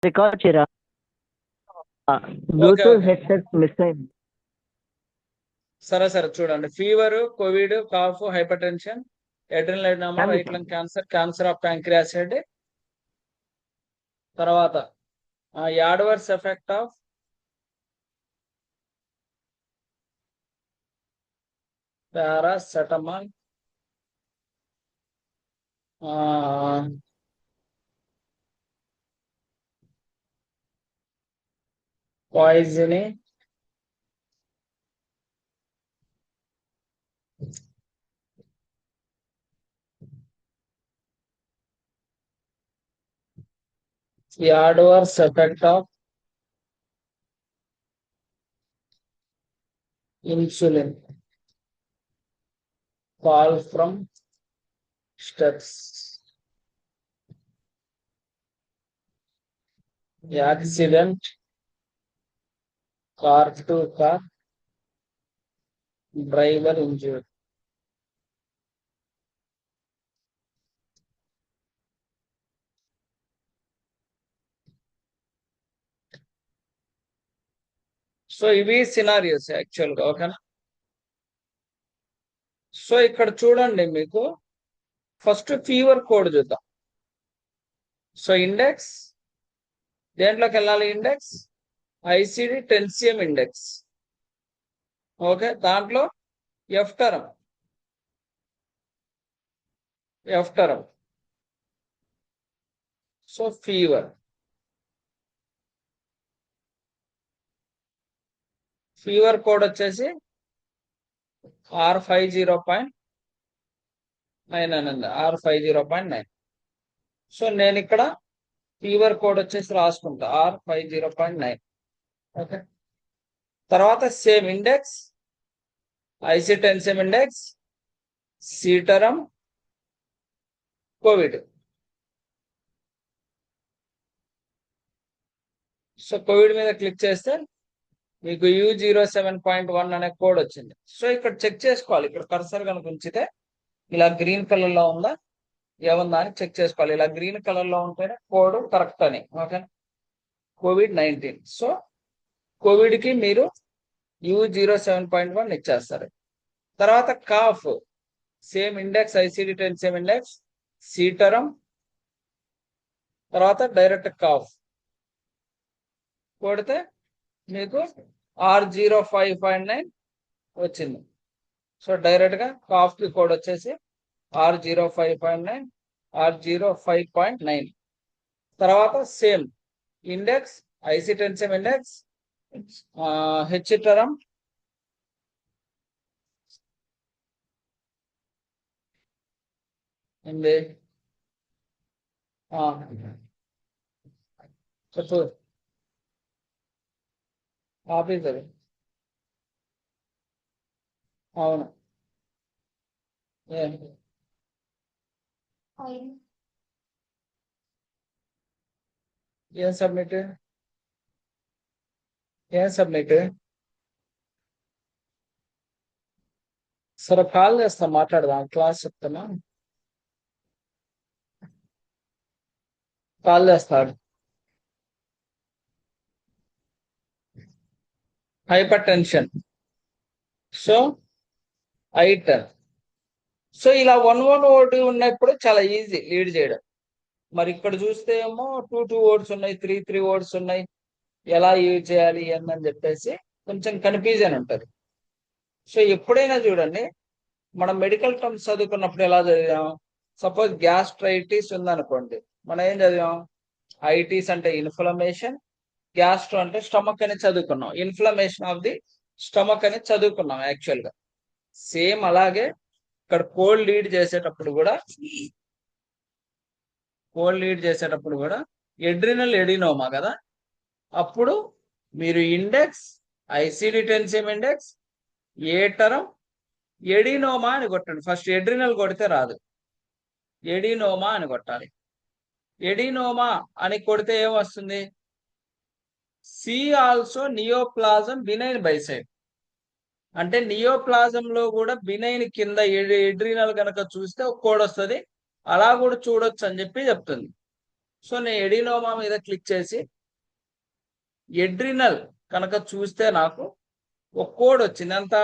Record చేయరా? Okay bluetooth okay headset miss అయింది. సరే సరే చూడండి. Fever, covid, cough, hypertension, adrenal, family right sir. Lung cancer, cancer of pancreatic. తర్వాత adverse effect of paracetamol, poisoning, adverse effect of insulin, fall from steps, accident, car to car, driver injured. So ఇవి scenarios యాక్చువల్గా, ఓకేనా? So ఇక్కడ చూడండి, మీకు first fever code చూద్దాం. So index దేంట్లోకి వెళ్ళాలి? Index ICD 10 cm index. Okay, దాంట్లో F term, F term. So fever, fever code వచ్చేసి R50.9 అనండి, R50.9. సో నేను ఇక్కడ ఫీవర్ కోడ్ వచ్చేసి రాసుకుంటా R50.9. ఓకే, తర్వాత same index IC 10 cm index, C term, covid. So covid మీద క్లిక్ చేస్తే మీకు U07.1 అనే కోడ్ వచ్చింది. సో ఇక్కడ చెక్ చేసుకోవాలి. ఇక్కడ కర్సర్ కనుక ఉంచితే ఇలా గ్రీన్ కలర్ లో ఉందా, ఏముందా అని చెక్ చేసుకోవాలి. ఇలా గ్రీన్ కలర్ లో ఉంటేనే కోడ్ కరెక్ట్ అని. Okay, COVID-19. సో కోవిడ్ కి మీరు U07.1 ఇచ్చేస్తారు. తర్వాత cough, same index ICD 10 cm index, సీటరం, తర్వాత డైరెక్ట్ కాఫ్ కొడితే మీకు R05.9 వచ్చింది. సో డైరెక్ట్ గా కాఫ్ కి కోడ్ వచ్చేసి R05.9, R05.9. తర్వాత same index IC 10 cm index, H term, ఏంది చెప్పు ఆఫీసర్. అవును, ఏం సబ్మిట్, ఏం సబ్మిట్? సరే కాల్ చేస్తా, మాట్లాడదాం, క్లాస్ చెప్తామా, కాల్ చేస్తాడు. హైపర్ టెన్షన్, సో ఐటర్. సో ఇలా 1 ఓడి ఉన్నప్పుడు చాలా ఈజీ లీడ్ చేయడం. మరి ఇక్కడ చూస్తే ఏమో 2 ఓడ్స్ ఉన్నాయి, 3 ఓడ్స్ ఉన్నాయి. ఎలా యూజ్ చేయాలి అని చెప్పేసి కొంచెం కన్ఫ్యూజన్ ఉంటుంది. సో ఎప్పుడైనా చూడండి, మనం మెడికల్ టర్మ్స్ చదువుకున్నప్పుడు ఎలా చదివాం? సపోజ్ గ్యాస్ట్రైటిస్ ఉందనుకోండి, మనం ఏం చదివాం? ఐటిస్ అంటే ఇన్ఫ్లమేషన్, గ్యాస్ట్రో అంటే స్టమక్ అని చదువుకున్నాం. ఇన్ఫ్లమేషన్ ఆఫ్ ది స్టమక్ అని చదువుకున్నాం యాక్చువల్గా. సేమ్ అలాగే ఇక్కడ కోల్డ్ లీడ్ చేసేటప్పుడు కూడా, ఎడ్రినల్ ఎడినోమా కదా, అప్పుడు మీరు index ICD 10 cm index, A term, adenoma అని కొట్టండి. ఫస్ట్ ఎడ్రినల్ కొడితే రాదు, ఎడినోమా అని కొట్టాలి. ఎడినోమా అని కొడితే ఏమొస్తుంది? See also neoplasm benign by site. అంటే నియోప్లాజం లో కూడా బినైన్ కింద ఎడ్రినల్ కనుక చూస్తే ఒక కోడ్ వస్తుంది, అలా కూడా చూడొచ్చు అని చెప్పి చెప్తుంది. సో నేను ఎడినోమా మీద క్లిక్ చేసి ఎడ్రినల్ కనుక చూస్తే నాకు ఒక కోడ్ వచ్చింది. ఎంత?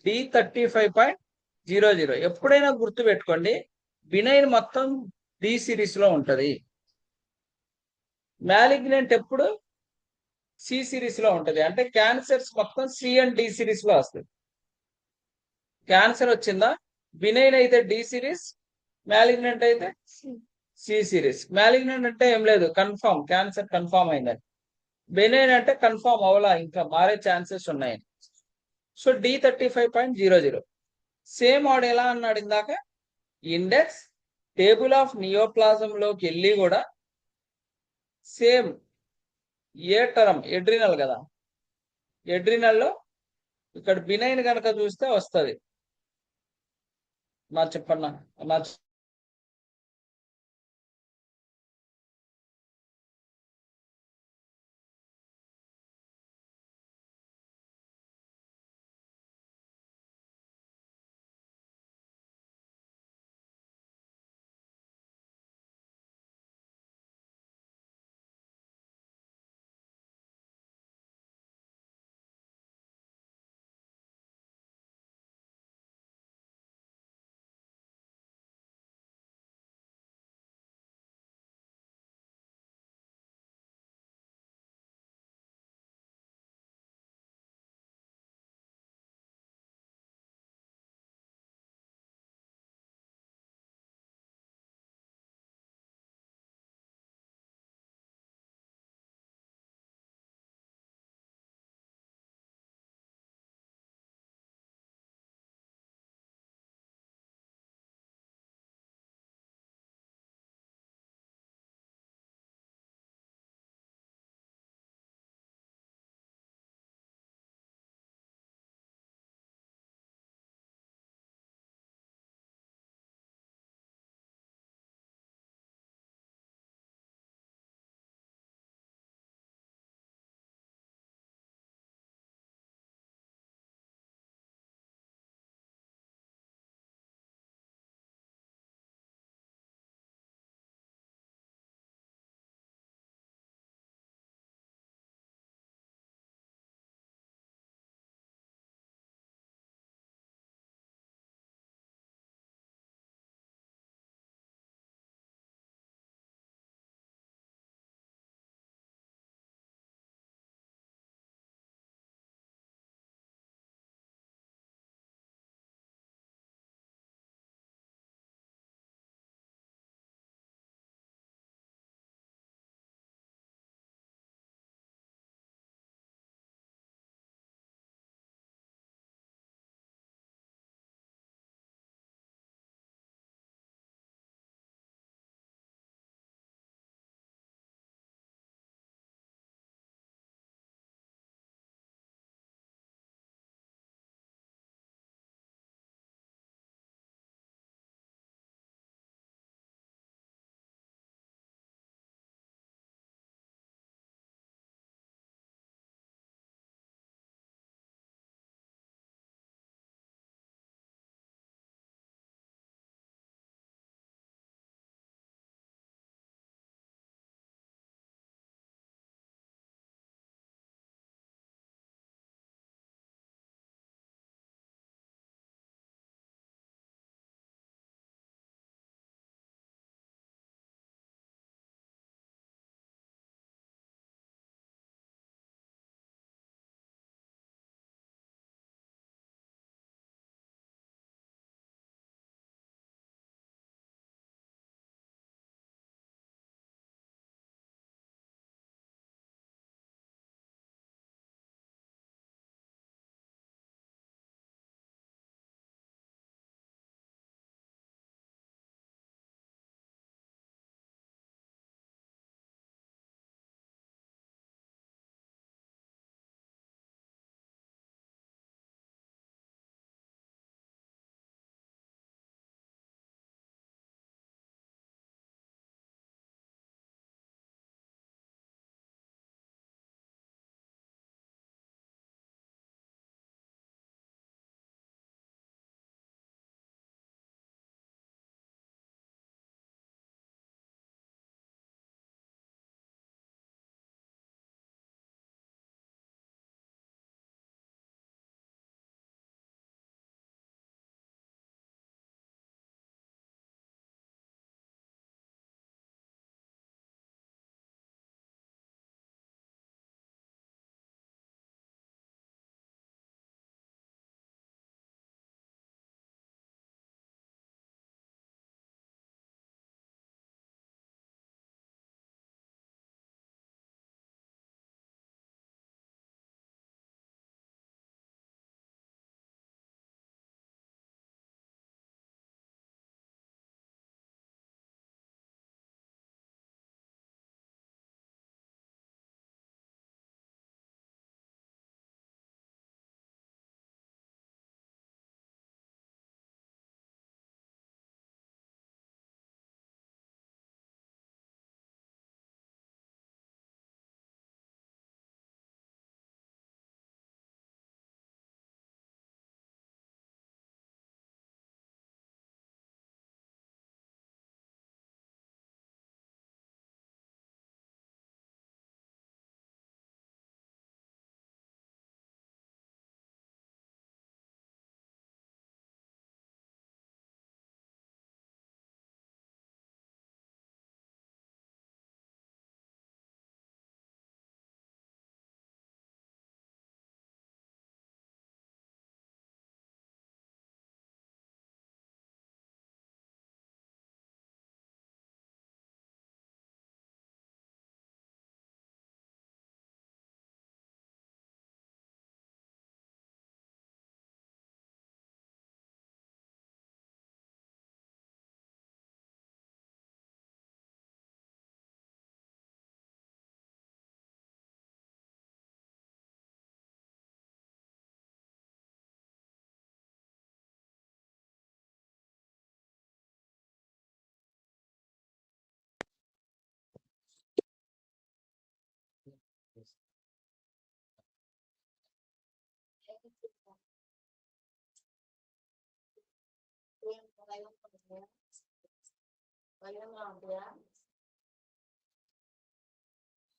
D35.00. ఎప్పుడైనా గుర్తు పెట్టుకోండి, బినైన్ మొత్తం డి సిరీస్ లో ఉంటది, మ్యాలిగ్నెంట్ ఎప్పుడు సి సిరీస్ లో ఉంటది. అంటే క్యాన్సర్స్ మొత్తం సి అండ్ డి సిరీస్ లో వస్తుంది. క్యాన్సర్ వచ్చిందా, బినైన్ అయితే డి సిరీస్, మ్యాలిగ్నెంట్ అయితే సి సిరీస్. మ్యాలిగ్నెంట్ అంటే ఏం లేదు, కన్ఫర్మ్ క్యాన్సర్ కన్ఫర్మ్ అయిందని. బెనైన్ అంటే కన్ఫర్మ్ అవలా, ఇంకా మారే ఛాన్సెస్ ఉన్నాయని. So D35.00. సేమ్ వాడు ఎలా అన్నాడు ఇందాక, ఇండెక్స్ టేబుల్ ఆఫ్ నియోప్లాజం లోకి వెళ్ళి కూడా సేమ్ ఏ టర్మ్ ఎడ్రినల్ కదా, ఎడ్రినల్లో ఇక్కడ బినైన్ కనుక చూస్తే వస్తుంది. నా చెప్పన్నా నా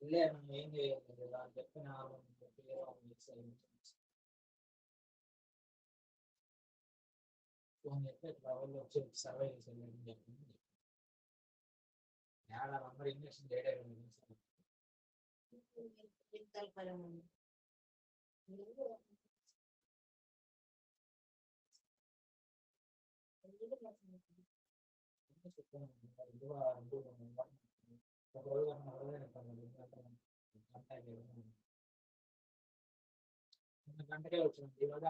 లేదు ఏం చేయాలి చెప్పిన ఫోన్ చేస్తే ఇట్లా వాళ్ళు వచ్చి సర్వే చేసేది అని చెప్పింది నంబర్ ఇంజక్షన్ చేయడం గంటకే వచ్చింది ఈరోజు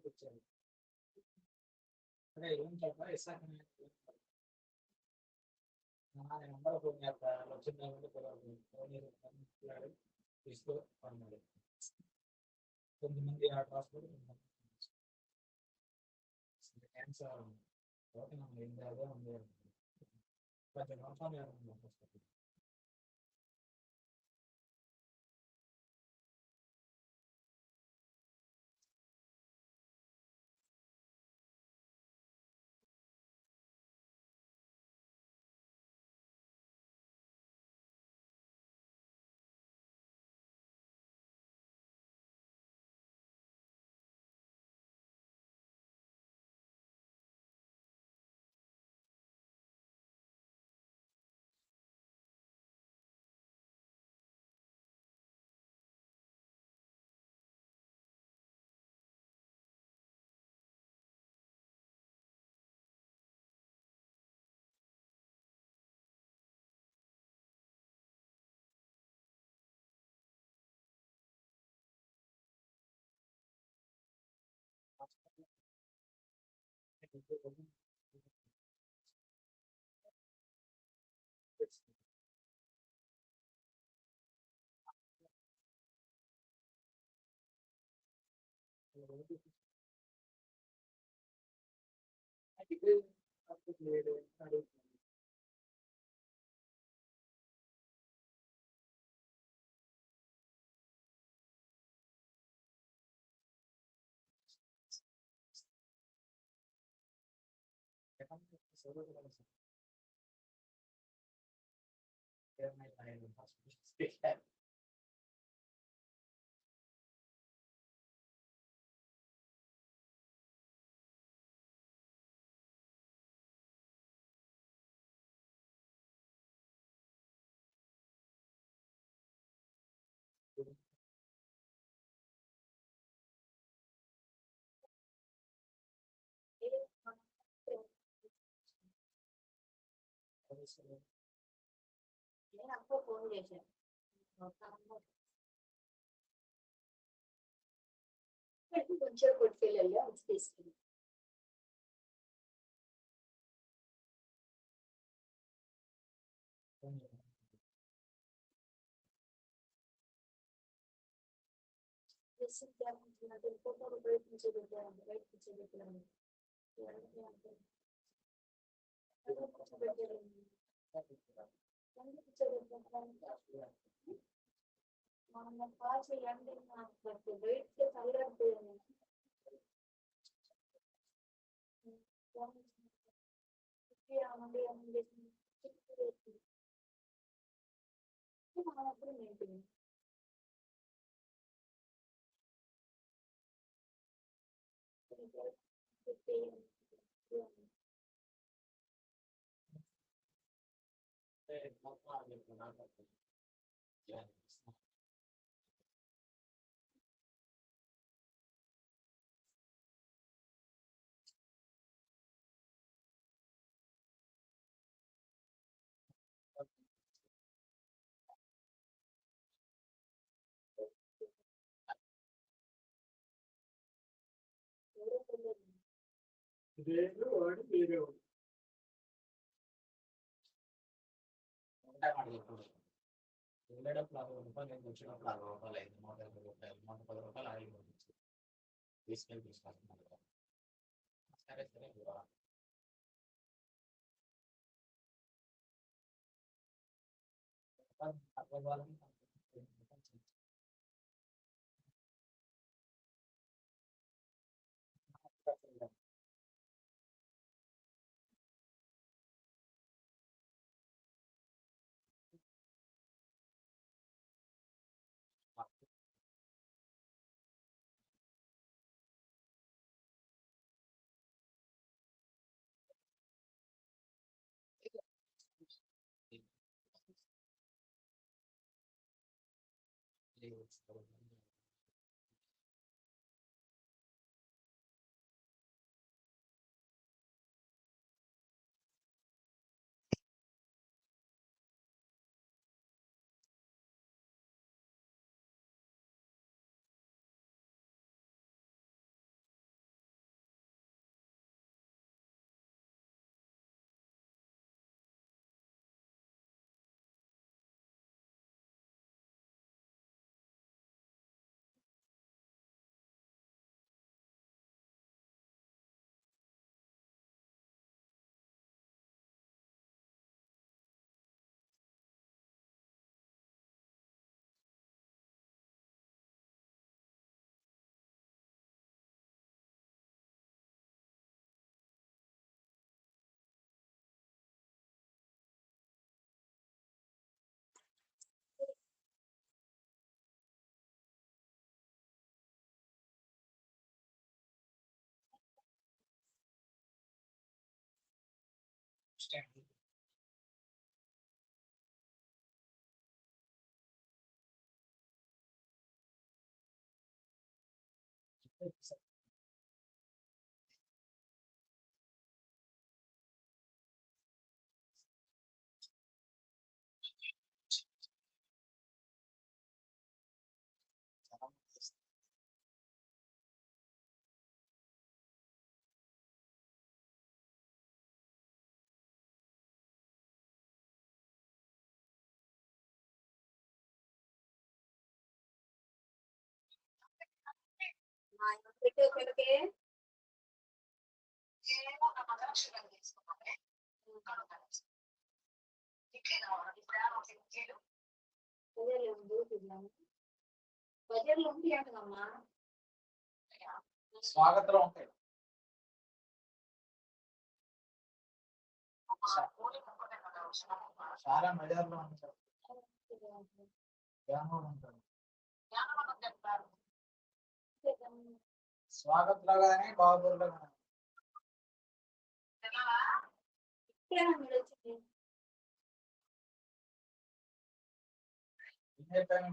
వచ్చారు అదే ఏం చెప్పాలి ఇస్తాను నెంబర్ ఫోన్ చేస్తాను వచ్చిందంటే ఫోన్ తీసుకో అన్నాడు కొంతమంది ఆ ట్రాన్స్పోర్ట్ క్యాన్సర్ ఏం కాదో ఉంది 10 నిమిషాలు నేను అప్పుడు ఫోన్ చేశాను కొంచెం కొట్టుకెళ్ళి వచ్చి తీసుకెళ్ళి ఫోటోలు ప్రయత్నించబెట్టాను ప్రయత్నించబెట్టాను పాచి ఎండి నాకు వెయిట్ తల్లిపోయాను అప్పుడు నేను వెళ్ళేటప్పుడు 60 రూపాయలు నేను వచ్చినప్పుడు 60 రూపాయలు అయింది 150 రూపాయలు 110 రూపాయలు ఆయిల్ తీసుకెళ్ళి తీసుకొస్తున్నాను సరే సరే పెట్టు ఒకరికి. బజార్లో ఉంది అంటమ్మా. స్వాగతంలో ఉంటాయి. చాలా మెజార్లో ఉంటారు. స్వాగత్లో కానీ బాబుల్లో కానీ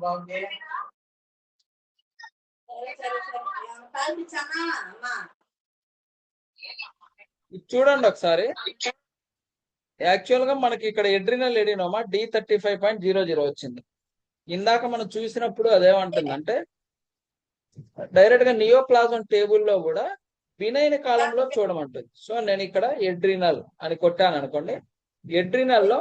బాబుకి ఇది చూడండి ఒకసారి. యాక్చువల్ గా మనకి ఇక్కడ ఎడ్రినల్ ఎడినోమా D35.00 వచ్చింది. ఇందాక మనం చూసినప్పుడు అదేమంటుందంటే డైరెక్ట్ గా నియోప్లాజం టేబుల్లో కూడా బినైన్ కాలంలో చూడమంటుంది. సో నేను ఇక్కడ ఎడ్రినల్ అని కొట్టాను అనుకోండి. ఎడ్రినల్ లో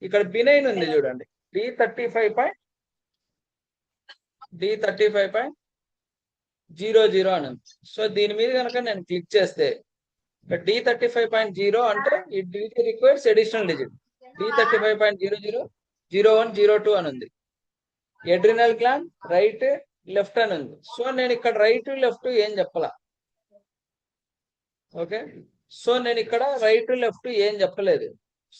ఇక్కడ బినైన్ ఉంది చూడండి, D35.00 అని ఉంది. సో దీని మీద కనుక నేను క్లిక్ చేస్తే D35.0 అంటే ఈ DT requires additional digit. D35.00 01 02 అని ఉంది. ఎడ్రినల్ గ్లాండ్ రైట్ లెఫ్ట్ అని ఉంది. సో నేను ఇక్కడ రైట్ లెఫ్ట్ ఏం చెప్పాల. ఓకే, సో నేను ఇక్కడ రైట్ లెఫ్ట్ ఏం చెప్పలేదు.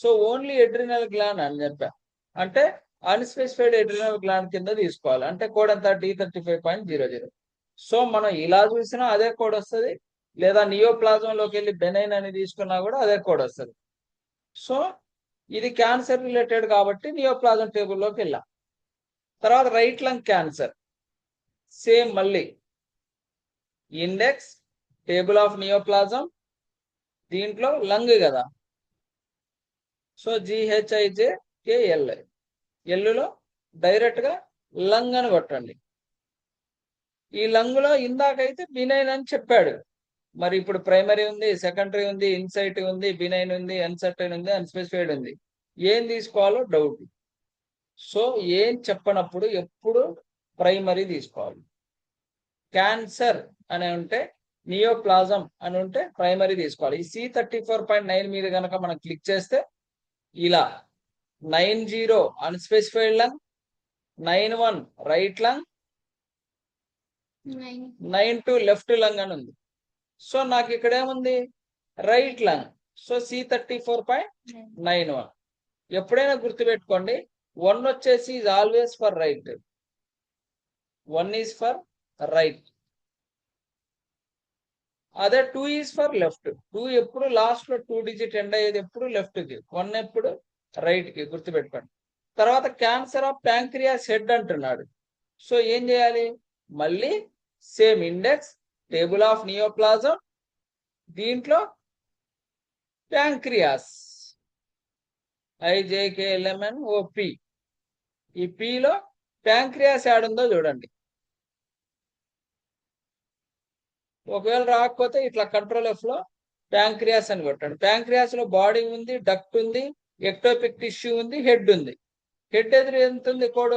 సో ఓన్లీ ఎడ్రినల్ గ్లాండ్ అని చెప్పా అంటే అన్స్పెసిఫైడ్ ఎడ్రినల్ గ్లాండ్ కింద తీసుకోవాలి. అంటే కోడ్ అంతా D35.00. సో మనం ఇలా చూసినా అదే కోడ్ వస్తుంది, లేదా నియోప్లాజంలోకి వెళ్ళి బెనైన్ అని తీసుకున్నా కూడా అదే కోడ్ వస్తుంది. సో ఇది క్యాన్సర్ రిలేటెడ్ కాబట్టి నియోప్లాజం టేబుల్లోకి వెళ్ళాం. తర్వాత రైట్ లంగ్ క్యాన్సర్ సేమ్ మళ్ళీ ఇండెక్స్ టేబుల్ ఆఫ్ నియోప్లాజం, దీంట్లో లంగ్ కదా. సో GHIJKL ఎల్లులో డైరెక్ట్ గా లంగ్ అని కొట్టండి. ఈ లంగ్ లో ఇందాకైతే బినైన్ అని చెప్పాడు. మరి ఇప్పుడు ప్రైమరీ ఉంది, సెకండరీ ఉంది, ఇన్సైట్ ఉంది, బినైన్ ఉంది, అన్సర్టైన్ ఉంది, అన్స్పెసిఫైడ్ ఉంది. ఏం తీసుకోవాలో డౌట్. సో ఏం చెప్పనప్పుడు ఎప్పుడు ప్రైమరీ తీసుకోవాలి. క్యాన్సర్ అని ఉంటే నియోప్లాజం అని ఉంటే ప్రైమరీ తీసుకోవాలి. ఈ C34.9 మీద కనుక మనం క్లిక్ చేస్తే ఇలా 90 unspecified lung, 91 right lung, 92 left lung అని ఉంది. సో నాకు ఇక్కడ ఏముంది రైట్ లంగ్. So C34.91. ఎప్పుడైనా గుర్తుపెట్టుకోండి 1 వచ్చేసి is always for right, 1 is for right, అదే 2 ఈజ్ ఫర్ లెఫ్ట్. 2 ఎప్పుడు లాస్ట్ లో 2 డిజిట్ ఎండ్ అయ్యేది ఎప్పుడు లెఫ్ట్ కి, 1 ఎప్పుడు రైట్ కి, గుర్తుపెట్టుకోండి. తర్వాత క్యాన్సర్ ఆఫ్ ప్యాంక్రియాస్ హెడ్ అంటున్నాడు. సో ఏం చేయాలి, మళ్ళీ same index, table of neoplasm, దీంట్లో ప్యాంక్రియాస్ IJKLMNOP, ఈ పిలో ప్యాంక్రియాస్ యాడుందో చూడండి. ఒకవేళ రాకపోతే ఇట్లా కంట్రోల్ F లో ప్యాంక్రియాస్ అని కొట్టండి. ప్యాంక్రియాస్ లో బాడీ ఉంది, డక్ట్ ఉంది, ఎక్టోపిక్ టిష్యూ ఉంది, హెడ్ ఉంది. హెడ్ ఎదురు ఎంత ఉంది కోడ్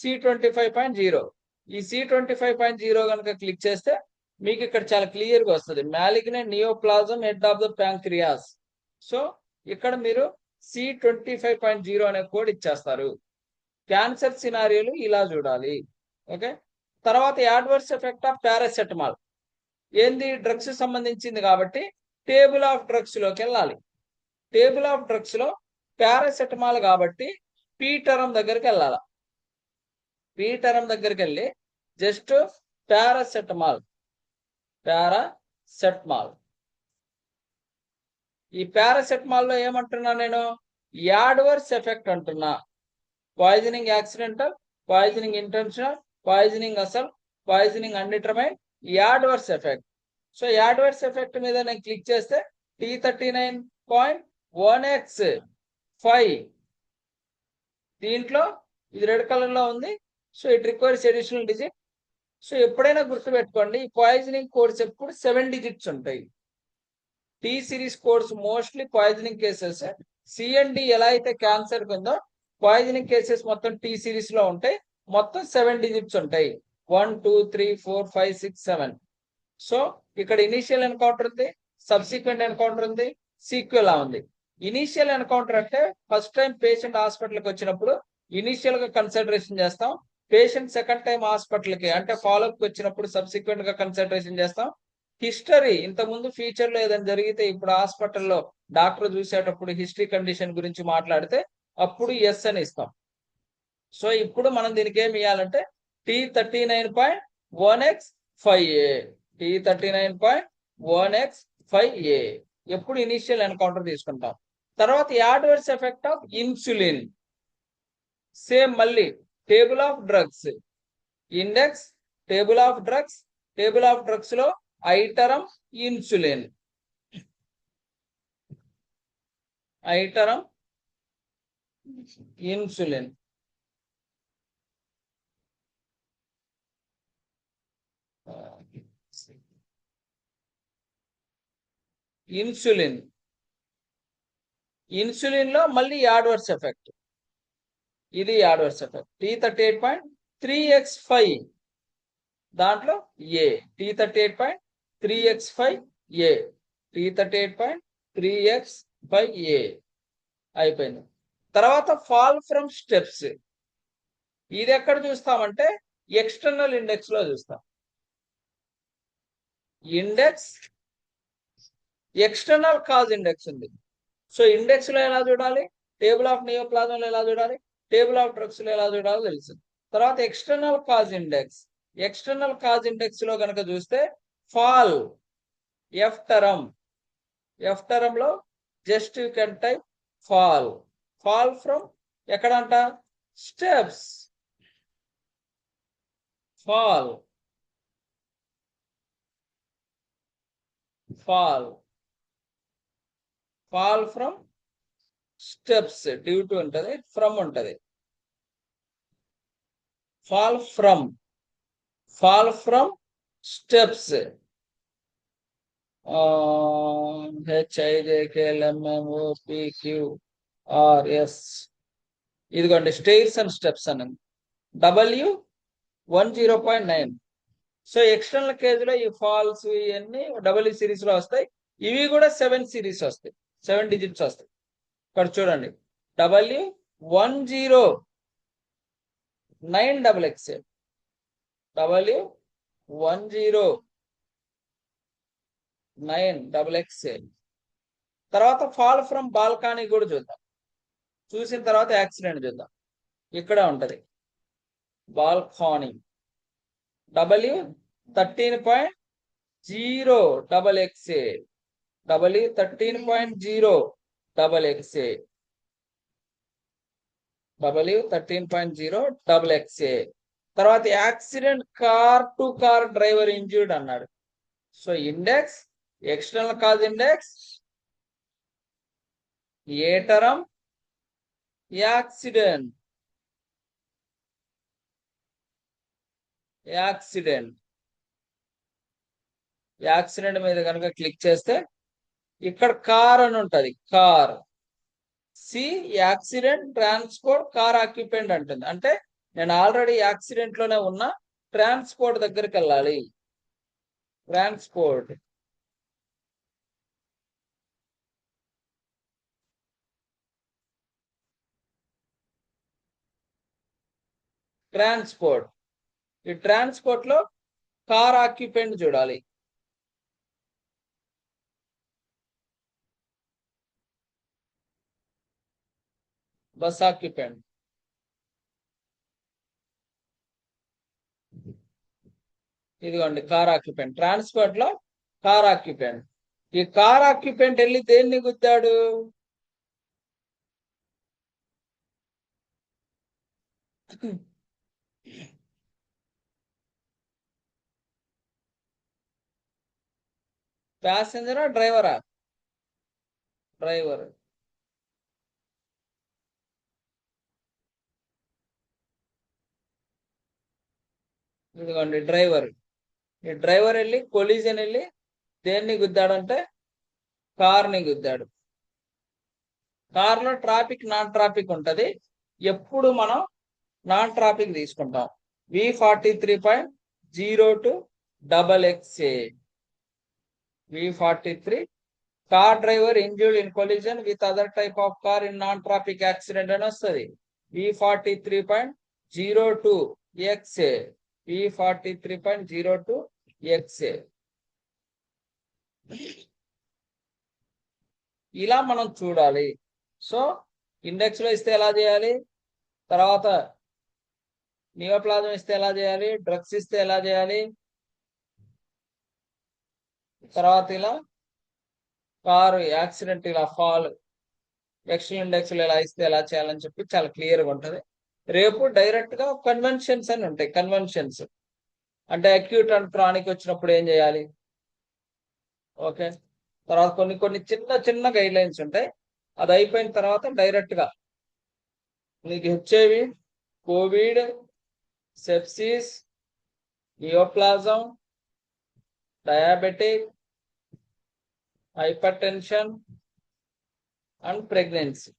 C25.0. ఈ C25.0 కనుక క్లిక్ చేస్తే మీకు ఇక్కడ చాలా క్లియర్ గా వస్తుంది, malignant neoplasm head of the pancreas. So ఇక్కడ మీరు C25.0 అనే కోడ్ ఇచ్చేస్తారు. క్యాన్సర్ సినారియోలు ఇలా చూడాలి. ఓకే, తర్వాత యాడ్వర్స్ ఎఫెక్ట్ ఆఫ్ పారాసెటమాల్ ఏంది, డ్రగ్స్ సంబంధించింది కాబట్టి టేబుల్ ఆఫ్ డ్రగ్స్ లోకి వెళ్ళాలి. టేబుల్ ఆఫ్ డ్రగ్స్ లో పారాసెటమాల్ కాబట్టి పీ టర్మ్ దగ్గరికి వెళ్ళాలి. పీ టర్మ్ దగ్గరికి వెళ్ళి జస్ట్ పారాసెటమాల్, ఈ పారాసెటమాల్ లో ఏమంటున్నా నేను, యాడ్వర్స్ ఎఫెక్ట్ అంటున్నా. Poisoning accidental, poisoning intentional, poisoning assault, poisoning undetermined, adverse effect. So adverse effect మీద నేను క్లిక్ చేస్తే T39.1x5 దీంట్లో ఇది రెడ్ కలర్ లో ఉంది. So it requires additional digit. So ఎప్పుడైనా గుర్తుపెట్టుకోండి, పాయిజనింగ్ కోడ్స్ ఎప్పుడు 7 డిజిట్స్ ఉంటాయి. T series codes mostly poisoning cases. CMD ఎలా అయితే క్యాన్సర్ ఉందో పాయిజనింగ్ కేసెస్ మొత్తం టీ సిరీస్ లో ఉంటాయి. మొత్తం 7 డిజిట్స్ ఉంటాయి, 1 2 3 4 5 6 7. సో ఇక్కడ ఇనిషియల్ ఎన్కౌంటర్ ఉంది, సబ్సిక్వెంట్ ఎన్కౌంటర్ ఉంది, సీక్వెలా ఉంది. ఇనిషియల్ ఎన్కౌంటర్ అంటే ఫస్ట్ టైం పేషెంట్ హాస్పిటల్కి వచ్చినప్పుడు ఇనిషియల్ గా కన్సిడరేషన్ చేస్తాం. పేషెంట్ సెకండ్ టైం హాస్పిటల్ కి అంటే ఫాలోఅప్ కి వచ్చినప్పుడు సబ్సిక్వెంట్ గా కన్సిడరేషన్ చేస్తాం. హిస్టరీ ఇంతకుముందు ఫ్యూచర్ లో ఏదైనా జరిగితే ఇప్పుడు హాస్పిటల్లో డాక్టర్ చూసేటప్పుడు హిస్టరీ కండిషన్ గురించి మాట్లాడితే అప్పుడు ఎస్ అని ఇస్తాం. సో ఇప్పుడు మనం దీనికి ఏమి ఇవ్వాలంటే T39.1x5A, T39.1x5A ఎప్పుడు ఇనిషియల్ ఎన్కౌంటర్ తీసుకుంటాం. తర్వాత adverse effect of insulin, same మళ్ళీ table of drugs, index, table of drugs, table of drugs లో I term insulin, I term insulin. Insulin, insulin లో మళ్ళీ యాడ్వర్స్ ఎఫెక్ట్, ఇది యాడ్వర్స్ ఎఫెక్ట్. T38.3x5 దాంట్లో ఏ, T38.3x5A, T38.3x5A అయిపోయింది. తర్వాత ఫాల్ ఫ్రమ్ స్టెప్స్, ఇది ఎక్కడ చూస్తామంటే ఎక్స్టర్నల్ ఇండెక్స్ లో చూస్తాం. ఇండెక్స్, ఎక్స్టర్నల్ కాజ్ ఇండెక్స్ ఉంది. సో ఇండెక్స్ లో ఎలా చూడాలి, టేబుల్ ఆఫ్ నియోప్లాజం లో ఎలా చూడాలి, టేబుల్ ఆఫ్ డ్రగ్స్ లో ఎలా చూడాలో తెలుసు. తర్వాత external cause index, external cause index లో కనుక చూస్తే ఫాల్, ఎఫ్ టర్మ్ లో just you can type fall. Fall from ఎక్కడంట, steps, fall, fall from steps, due to ఉంటది, ఫ్రమ్ ఉంటది. ఫాల్ ఫ్రమ్ స్టెప్స్, HIJKLMNOPQRS, ఇదిగోండి స్టెయిర్స్ అండ్ స్టెప్స్ అని W10.9. So external cage లో ఈ ఫాల్స్ ఇవన్నీ డబ్ల్యూ సిరీస్ లో వస్తాయి. ఇవి కూడా 7 సిరీస్ వస్తాయి, 7 డిజిట్స్ వస్తాయి. ఇక్కడ చూడండి 10 W10 తర్వాత ఫాల్ ఫ్రమ్ బాల్కనీ కూడా చూద్దాం. చూసిన తర్వాత యాక్సిడెంట్ చూద్దాం. ఇక్కడ ఉంటది balcony W13.0 XXA W13.0 XXA తర్వాత accident car to car driver injured అన్నాడు. So index external cause index A term accident మీద కనుక క్లిక్ చేస్తే ఇక్కడ కార్ అని ఉంటది. Car see accident transport car occupant అంటుంది. అంటే నేను ఆల్రెడీ యాక్సిడెంట్ లోనే ఉన్నా, ట్రాన్స్పోర్ట్ దగ్గరికి వెళ్ళాలి. ట్రాన్స్పోర్ట్ ఈ ట్రాన్స్పోర్ట్ లో కార్ ఆక్యుపెంట్ చూడాలి. బస్ ఆక్యుపెంట్ ఇదిగోండి కార్ ఆక్యుపెంట్. ట్రాన్స్పోర్ట్ లో కార్ ఆక్యుపెంట్. ఈ కార్ ఆక్యుపెంట్ వెళ్ళి దేన్ని గుద్దాడు? ప్యాసింజరా డ్రైవరా? డ్రైవర్. ఇదిగోండి డ్రైవర్. ఈ డ్రైవర్ వెళ్ళి కొలిజన్ వెళ్ళి దేన్ని గుద్దాడంటే కార్ని గుద్దాడు. కార్లో ట్రాఫిక్ నాన్ ట్రాఫిక్ ఉంటది. ఎప్పుడు మనం నాన్ ట్రాఫిక్ తీసుకుంటాం. V43.02 XXA V43 car driver injured in collision with other type of car in non traffic accident అని వస్తుంది. V43.02 XA V43.02 XA ఇలా మనం చూడాలి. సో ఇండెక్స్ లో ఇస్తే ఎలా చేయాలి, తర్వాత నియోప్లాజం ఇస్తే ఎలా చేయాలి, డ్రగ్స్ ఇస్తే ఎలా చేయాలి, తర్వాత ఇలా కారు యాక్సిడెంట్ ఇలా ఫాల్ ఎక్స్టర్నల్ ఇండెక్స్ ఇలా ఇస్తే ఎలా చేయాలని చెప్పి చాలా క్లియర్గా ఉంటుంది. రేపు డైరెక్ట్ గా కన్వెన్షన్స్ అని ఉంటాయి. కన్వెన్షన్స్ అంటే అక్యూట్ అండ్ క్రానిక్ వచ్చినప్పుడు ఏం చేయాలి. ఓకే, తర్వాత కొన్ని చిన్న గైడ్ లైన్స్ ఉంటాయి. అది అయిపోయిన తర్వాత డైరెక్ట్ గా మీకు HIV, Covid, sepsis, neoplasm, diabetic, hyper tension and pregnancy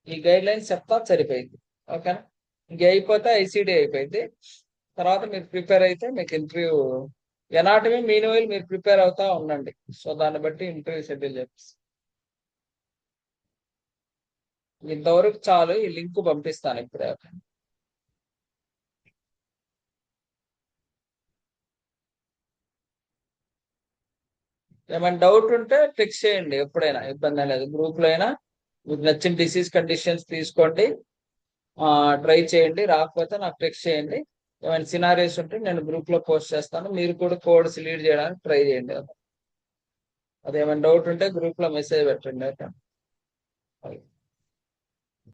ఈ గైడ్ లైన్స్ చెప్తా సరిపోయింది. ఓకేనా, ఇంక అయిపోతే ఐసిడి అయిపోయింది. తర్వాత మీరు ప్రిపేర్ అయితే మీకు ఇంటర్వ్యూ ఎనాటమీ మీన్వైల్ మీరు ప్రిపేర్ అవుతా ఉండండి. సో దాన్ని బట్టి ఇంటర్వ్యూ షెడ్యూల్ చేపిస్తాను. ఇంతవరకు చాలు. ఈ లింక్ పంపిస్తాను ఇప్పుడే. ఏమైనా డౌట్ ఉంటే టెక్స్ట్ చేయండి. ఎప్పుడైనా ఇబ్బంది లేదు. గ్రూప్ లో అయినా మీకు నచ్చిన డిసీజ్ కండిషన్స్ తీసుకోండి, ట్రై చేయండి. రాకపోతే నాకు టెక్స్ట్ చేయండి. ఏమైనా సినారీస్ ఉంటే నేను గ్రూప్ లో పోస్ట్ చేస్తాను. మీరు కూడా కోడ్స్ లీడ్ చేయడానికి ట్రై చేయండి. అదేమైనా డౌట్ ఉంటే గ్రూప్ లో మెసేజ్ పెట్టండి.